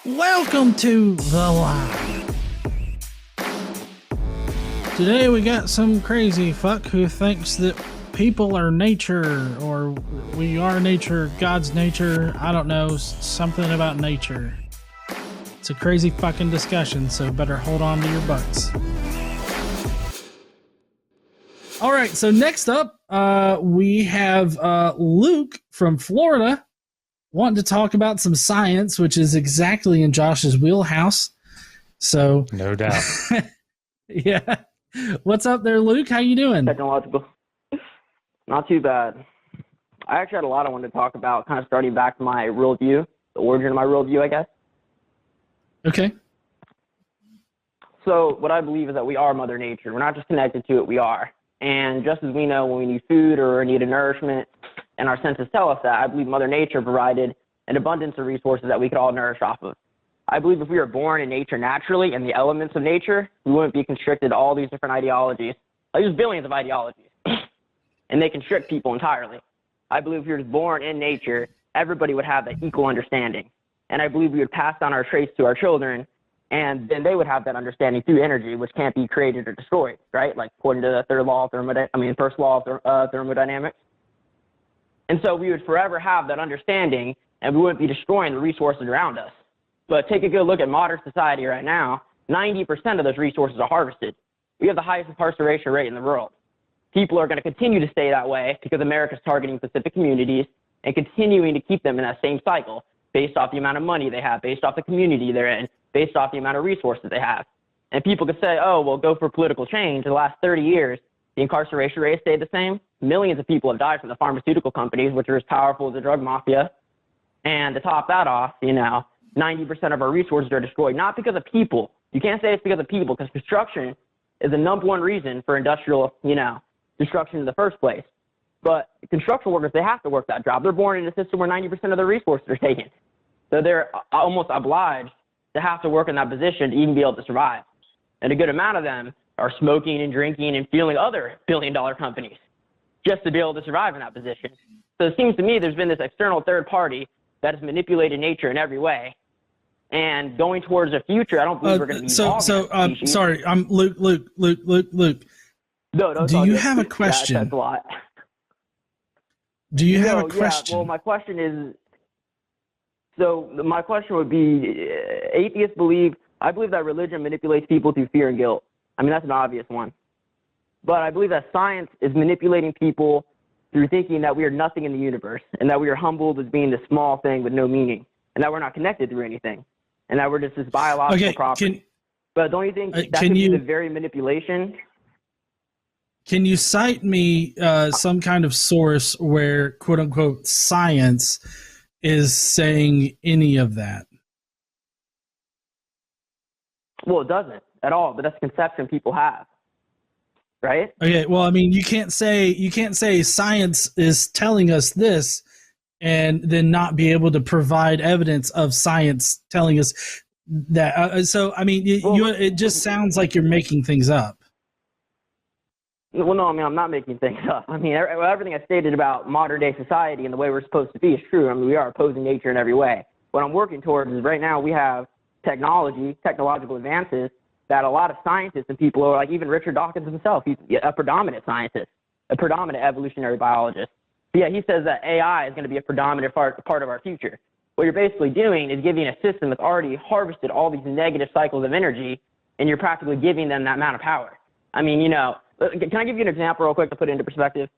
Welcome to The Lie. Today we got some crazy fuck who thinks that people are nature, or we are nature, God's nature, I don't know, something about nature. It's a crazy fucking discussion, so better hold on to your butts. All right, so next up, we have Luke from Florida wanting to talk about some science, which is exactly in Josh's wheelhouse. So, no doubt. Yeah. What's up there, Luke? How you doing? Technological. Not too bad. I actually had a lot I wanted to talk about, kind of starting back to my worldview, the origin of my worldview, I guess. Okay. So what I believe is that we are Mother Nature. We're not just connected to it, we are. And just as we know when we need food or need a nourishment, and our senses tell us that, I believe Mother Nature provided an abundance of resources that we could all nourish off of. I believe if we were born in nature naturally and the elements of nature, we wouldn't be constricted to all these different ideologies. Like, there's billions of ideologies, and they constrict people entirely. I believe if we were just born in nature, everybody would have that equal understanding. And I believe we would pass down our traits to our children, and then they would have that understanding through energy, which can't be created or destroyed, right? Like according to the first law of thermodynamics. And so we would forever have that understanding, and we wouldn't be destroying the resources around us. But take a good look at modern society right now. 90% of those resources are harvested. We have the highest incarceration rate in the world. People are going to continue to stay that way because America's targeting specific communities and continuing to keep them in that same cycle based off the amount of money they have, based off the community they're in, based off the amount of resources they have. And people could say, oh, well, go for political change. In the last 30 years, the incarceration rate stayed the same. Millions of people have died from the pharmaceutical companies, which are as powerful as the drug mafia. And to top that off, 90% of our resources are destroyed, not because of people. You can't say it's because of people, because construction is the number one reason for industrial, destruction in the first place. But construction workers, they have to work that job. They're born in a system where 90% of their resources are taken. So they're almost obliged to have to work in that position to even be able to survive. And a good amount of them are smoking and drinking and fueling other billion-dollar companies just to be able to survive in that position. So it seems to me there's been this external third party that has manipulated nature in every way. And going towards the future, I don't believe we're going to be sorry, I'm Luke. No, do you have a question? That's a lot. Do you have a question? Yeah, well, my question is, my question would be, atheists I believe that religion manipulates people through fear and guilt. I mean, that's an obvious one. But I believe that science is manipulating people through thinking that we are nothing in the universe and that we are humbled as being this small thing with no meaning and that we're not connected through anything and that we're just this biological property. But don't you think that could be the very manipulation? Can you cite me some kind of source where, quote unquote, science is saying any of that? Well, it doesn't at all, but that's a conception people have. Right? Okay, well, I mean, you can't say science is telling us this and then not be able to provide evidence of science telling us that. So, I mean, it just sounds like you're making things up. Well, no, I mean, I'm not making things up. I mean, everything I stated about modern day society and the way we're supposed to be is true. I mean, we are opposing nature in every way. What I'm working towards is right now we have technological advances that a lot of scientists and people are like, even Richard Dawkins himself, he's a predominant scientist, a predominant evolutionary biologist. But yeah, he says that AI is going to be a predominant part of our future. What you're basically doing is giving a system that's already harvested all these negative cycles of energy, and you're practically giving them that amount of power. I mean, can I give you an example real quick to put it into perspective?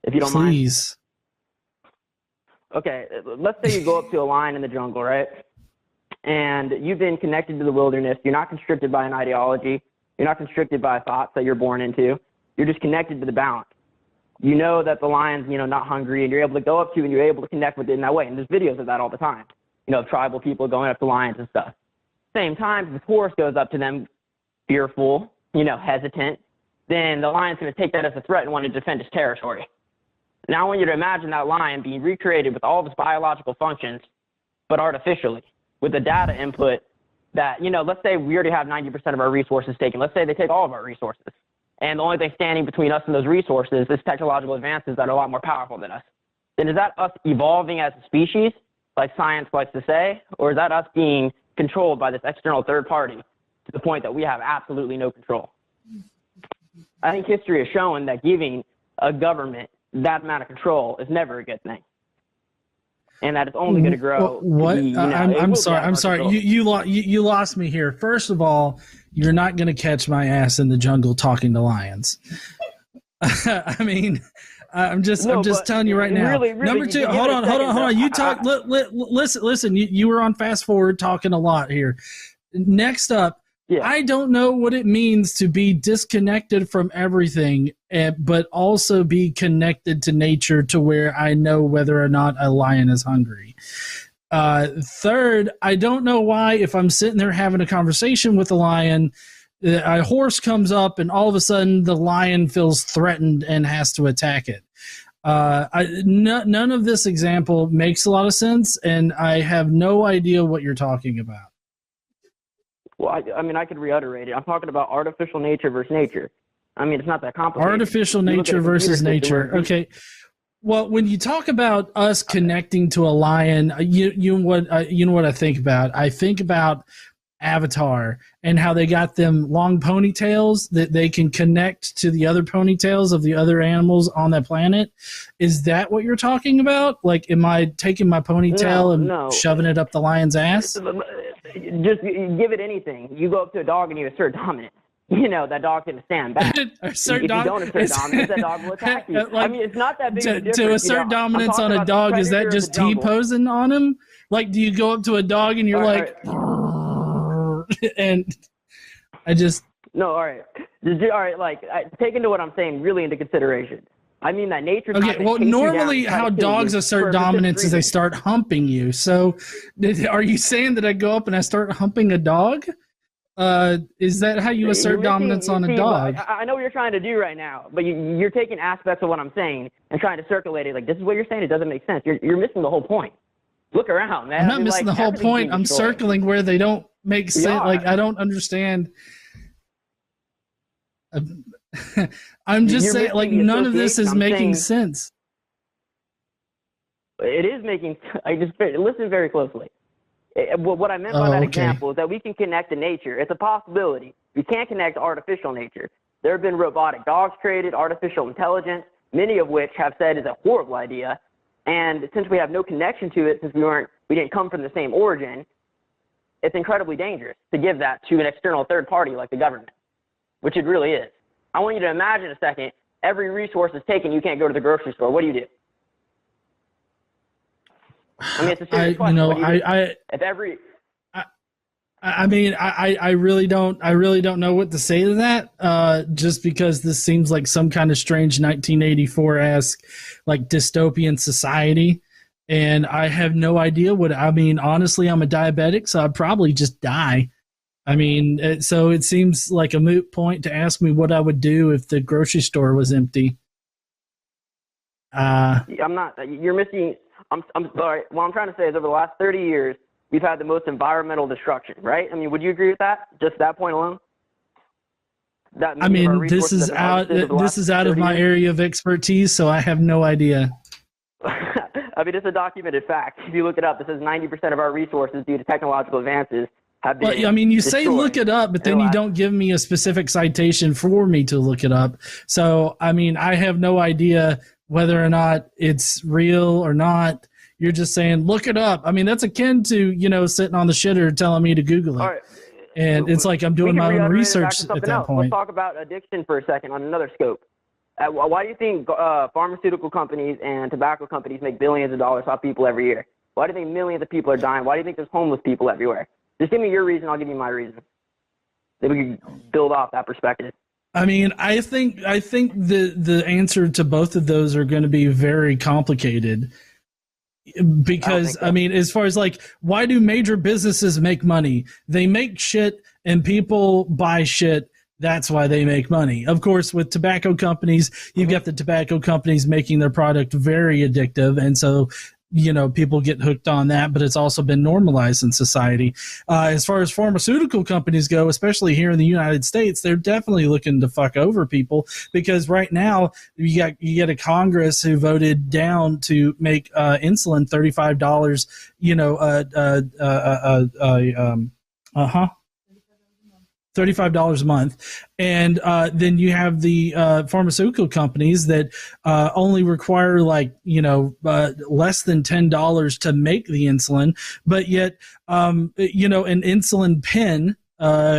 If you don't mind. Please. Okay, let's say you go up to a lion in the jungle, right? And you've been connected to the wilderness. You're not constricted by an ideology. You're not constricted by thoughts that you're born into. You're just connected to the balance. You know that the lion's, not hungry, and you're able to go up to and you're able to connect with it in that way. And there's videos of that all the time, tribal people going up to lions and stuff. Same time, if the horse goes up to them fearful, hesitant, then the lion's going to take that as a threat and want to defend its territory. Now I want you to imagine that lion being recreated with all of its biological functions, but artificially, with the data input that, let's say we already have 90% of our resources taken. Let's say they take all of our resources. And the only thing standing between us and those resources is technological advances that are a lot more powerful than us. Then is that us evolving as a species? like science likes to say, or is that us being controlled by this external third party to the point that we have absolutely no control? I think history has shown that giving a government that amount of control is never a good thing, and that it's only going to grow. What? I'm sorry. sorry. You lost me here. First of all, you're not going to catch my ass in the jungle talking to lions. I mean, I'm just telling you right now. Really, Number two, hold on. You talk. Listen. You were on fast forward talking a lot here. Next up, yeah. I don't know what it means to be disconnected from everything, but also be connected to nature to where I know whether or not a lion is hungry. Third, I don't know why if I'm sitting there having a conversation with a lion, a horse comes up and all of a sudden the lion feels threatened and has to attack it. None of this example makes a lot of sense, and I have no idea what you're talking about. Well, I mean, I could reiterate it. I'm talking about artificial nature versus nature. I mean, it's not that complicated. Artificial nature versus nature. Okay. Well, when you talk about us connecting to a lion, you know what I think about? I think about Avatar and how they got them long ponytails that they can connect to the other ponytails of the other animals on that planet. Is that what you're talking about? Like, am I taking my ponytail and shoving it up the lion's ass? Just give it anything. You go up to a dog and you assert dominance. You know, that dog's going to stand back. If you don't assert dominance, that dog will attack you. Like, I mean, it's not that big of a difference. To assert dominance on a dog, is that just T-posing on him? Like, do you go up to a dog and you're and I just... No, all right. Like, take into what I'm saying really into consideration. I mean that nature... Okay, well, normally how dogs assert dominance is they start humping you. So are you saying that I go up and I start humping a dog? Is that how you assert dominance on a dog? I know what you're trying to do right now, but you're taking aspects of what I'm saying and trying to circulate it. Like, this is what you're saying. It doesn't make sense. You're missing the whole point. Look around, man. I'm not missing the whole point. I'm circling where they don't make sense. Like, I don't understand. I'm just saying, like, none of this is making sense. It is making. Listen very closely. What I meant by that example is that we can connect to nature. It's a possibility. We can't connect to artificial nature. There have been robotic dogs created, artificial intelligence, many of which have said is a horrible idea. And since we have no connection to it, since we didn't come from the same origin, it's incredibly dangerous to give that to an external third party like the government, which it really is. I want you to imagine a second, every resource is taken, you can't go to the grocery store. What do you do? I mean, it's a serious question. I really don't know what to say to that. Just because this seems like some kind of strange 1984-esque, like, dystopian society, and I have no idea what. I mean, honestly, I'm a diabetic, so I'd probably just die. I mean, so it seems like a moot point to ask me what I would do if the grocery store was empty. I'm not. You're missing. I'm sorry. What I'm trying to say is over the last 30 years, we've had the most environmental destruction, right? I mean, would you agree with that? Just that point alone? I mean, this is out of my area of expertise, so I have no idea. I mean, it's a documented fact. If you look it up, it says 90% of our resources due to technological advances have been Well, I mean, you destroyed. say look it up, but then you don't give me a specific citation for me to look it up. So, I mean, I have no idea whether or not it's real or not. You're just saying, look it up. I mean, that's akin to, sitting on the shitter telling me to Google it. All right. And it's like I'm doing my own research at that point. Let's talk about addiction for a second on another scope. Why do you think pharmaceutical companies and tobacco companies make billions of dollars off people every year? Why do you think millions of people are dying? Why do you think there's homeless people everywhere? Just give me your reason, I'll give you my reason. Maybe we can build off that perspective. I mean, I think the answer to both of those are going to be very complicated. Because, I mean, as far as like, why do major businesses make money? They make shit and people buy shit. That's why they make money. Of course, with tobacco companies, you've got the tobacco companies making their product very addictive. And so people get hooked on that, but it's also been normalized in society. As far as pharmaceutical companies go, especially here in the United States, they're definitely looking to fuck over people, because right now you get a Congress who voted down to make insulin $35, $35 a month. And then you have the pharmaceutical companies that only require less than $10 to make the insulin, but yet an insulin pen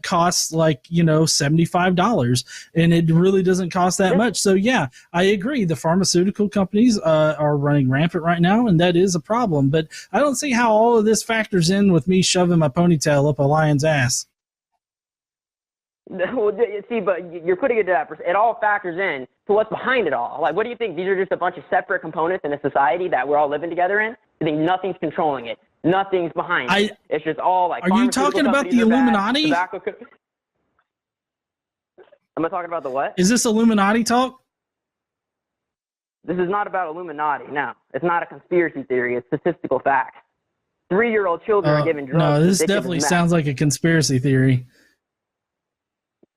costs $75, and it really doesn't cost that much. So yeah, I agree. The pharmaceutical companies are running rampant right now, and that is a problem. But I don't see how all of this factors in with me shoving my ponytail up a lion's ass. Well, see, but you're putting it to that. It all factors in to what's behind it all. Like, what do you think? These are just a bunch of separate components in a society that we're all living together in? You think nothing's controlling it? Nothing's behind it. It's just all like. Are you talking about the Illuminati? Am I talking about the what? Is this Illuminati talk? This is not about Illuminati. No, it's not a conspiracy theory. It's statistical facts. 3-year-old children are given drugs. No, this definitely sounds like a conspiracy theory.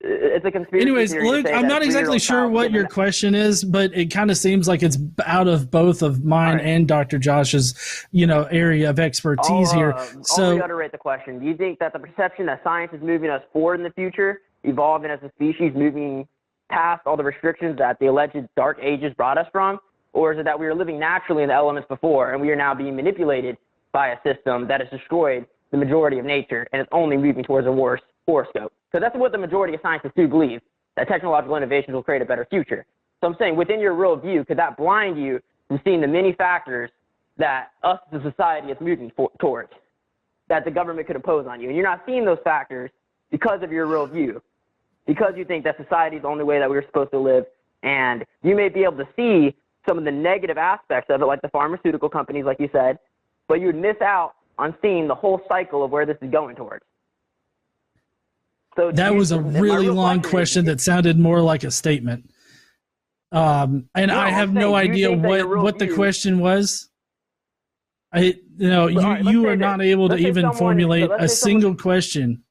It's a conspiracy. Anyways, theory Luke, I'm not exactly sure what your question is, but it kind of seems like it's out of both of mine and Dr. Josh's, area of expertise here. So, I'll reiterate the question. Do you think that the perception that science is moving us forward in the future, evolving as a species, moving past all the restrictions that the alleged dark ages brought us from, or is it that we were living naturally in the elements before, and we are now being manipulated by a system that has destroyed the majority of nature, and it's only moving towards a worse horoscope? Because that's what the majority of scientists do believe, that technological innovations will create a better future. So I'm saying, within your real view, could that blind you from seeing the many factors that us as a society is moving towards, that the government could impose on you? And you're not seeing those factors because of your real view, because you think that society is the only way that we're supposed to live. And you may be able to see some of the negative aspects of it, like the pharmaceutical companies, like you said, but you would miss out on seeing the whole cycle of where this is going towards. So that was a really long question that sounded more like a statement. I have no idea what the question was. You are not able to even formulate a single question.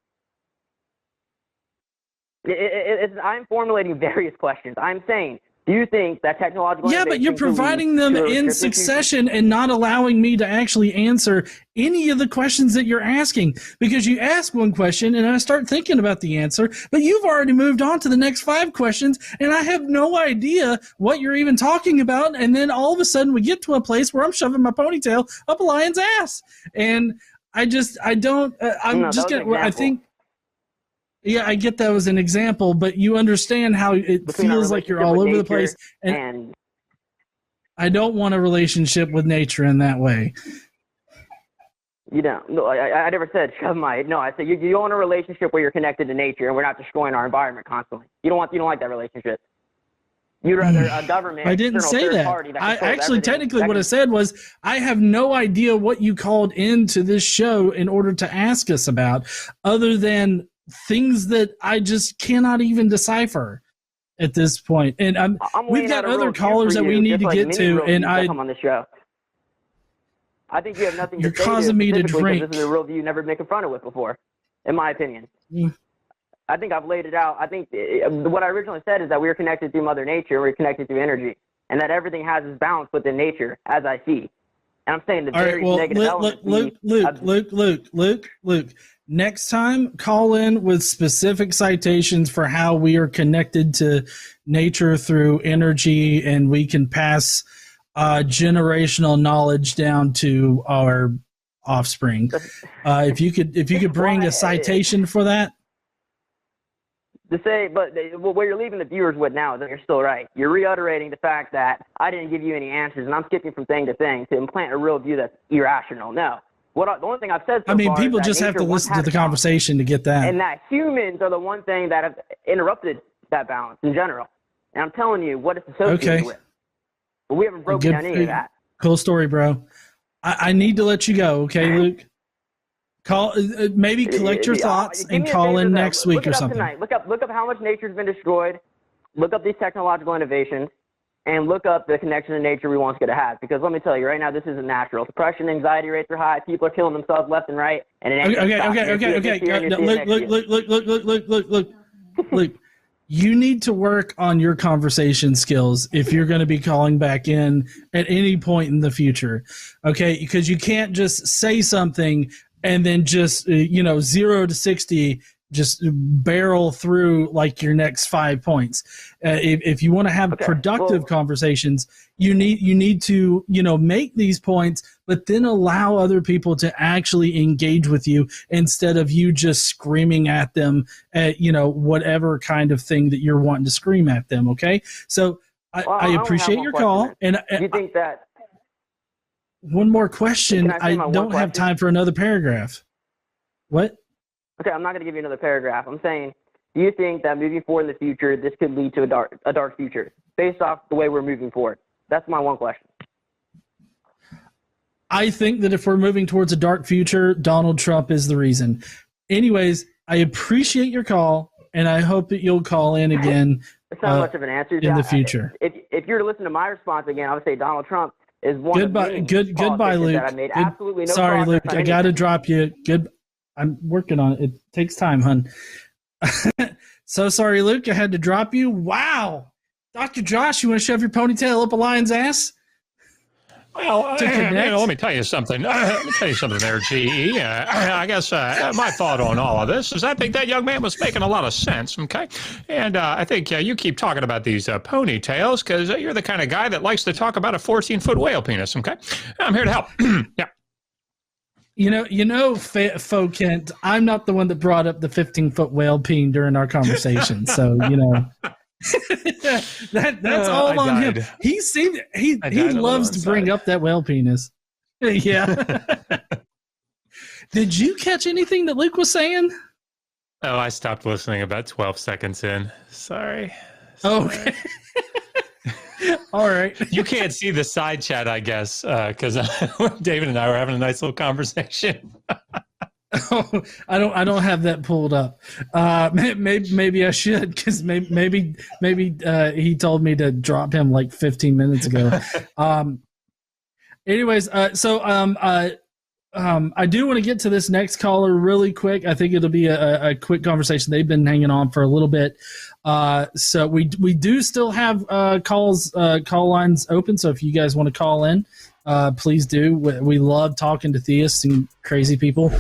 I'm formulating various questions. I'm saying, do you think that technological innovation... Yeah, but you're providing them in succession and not allowing me to actually answer any of the questions that you're asking, because you ask one question and I start thinking about the answer, but you've already moved on to the next 5 questions and I have no idea what you're even talking about. And then all of a sudden we get to a place where I'm shoving my ponytail up a lion's ass. And I just going to, I think, yeah, I get that as an example, but you understand how it feels like you're all over the place. And I don't want a relationship with nature in that way. You don't. No, I never said shove my. No, I said you want a relationship where you're connected to nature and we're not destroying our environment constantly. You don't like that relationship. You'd rather a government. I didn't say that. I actually, technically, what I said was I have no idea what you called into this show in order to ask us about, other than things that I just cannot even decipher at this point. And we've got other callers that we need to get to, and come on the show. I think you have nothing to say. You're causing me to drink. This is a real view you've never been confronted with before, in my opinion. I think I've laid it out. I think what I originally said is that we are connected through Mother Nature, we're connected through energy, and that everything has its balance within nature, as I see. And I'm saying the various negative elements. Luke. Next time, call in with specific citations for how we are connected to nature through energy, and we can pass generational knowledge down to our offspring. If you could bring a citation for that. To say, but what you're leaving the viewers with now is that you're still right. You're reiterating the fact that I didn't give you any answers, and I'm skipping from thing to thing to implant a real view that's irrational. No. The only thing I've said so far people just have to listen to the conversation to get that. And that humans are the one thing that have interrupted that balance in general. And I'm telling you what it's associated with. But we haven't broken down any of that. Cool story, bro. I need to let you go, okay, Luke? Call, maybe collect your thoughts and call in next week or something. Tonight. Look up how much nature's been destroyed. Look up these technological innovations. and look up the connection to nature we once could have had. Because let me tell you, right now, this isn't natural. Depression, anxiety rates are high. People are killing themselves left and right. And it ain't Look. You need to work on your conversation skills if you're going to be calling back in at any point in the future. Okay? Because you can't just say something and then just, 0 to 60 just barrel through like your next 5 points. If you want to have productive conversations, you need to make these points, but then allow other people to actually engage with you instead of you just screaming at them at whatever kind of thing that you're wanting to scream at them. Okay, so I appreciate your call, and you think that one more question. I don't have time for another paragraph. What? Okay, I'm not going to give you another paragraph. I'm saying, do you think that moving forward in the future, this could lead to a dark future based off the way we're moving forward? That's my one question. I think that if we're moving towards a dark future, Donald Trump is the reason. Anyways, I appreciate your call, and I hope that you'll call in again. It's not much of an answer in the future. If you're to listen to my response again, I would say Donald Trump is one goodbye, of many goodbye, Luke. that I made absolutely no Sorry, progress Luke. on I got to drop you. I'm working on it. It takes time, hun. So sorry, Luke. I had to drop you. Wow. Dr. Josh, you want to shove your ponytail up a lion's ass? Well, let me tell you something. There, GE. I guess my thought on all of this is I think that young man was making a lot of sense, okay? And I think you keep talking about these ponytails because you're the kind of guy that likes to talk about a 14-foot whale penis, okay? I'm here to help. Yeah. Faux Kent, I'm not the one that brought up the 15-foot whale peen during our conversation. So, that's all on him. He loves to bring up that whale penis. Yeah. Did you catch anything that Luke was saying? Oh, I stopped listening about 12 seconds in. Sorry. Okay. All right. You can't see the side chat, I guess, because David and I were having a nice little conversation. Oh, I don't have that pulled up. Maybe I should, because maybe he told me to drop him like 15 minutes ago. Anyways, I do want to get to this next caller really quick. I think it'll be a quick conversation. They've been hanging on for a little bit. So we do still have call lines open. So if you guys want to call in, please do. We love talking to theists and crazy people.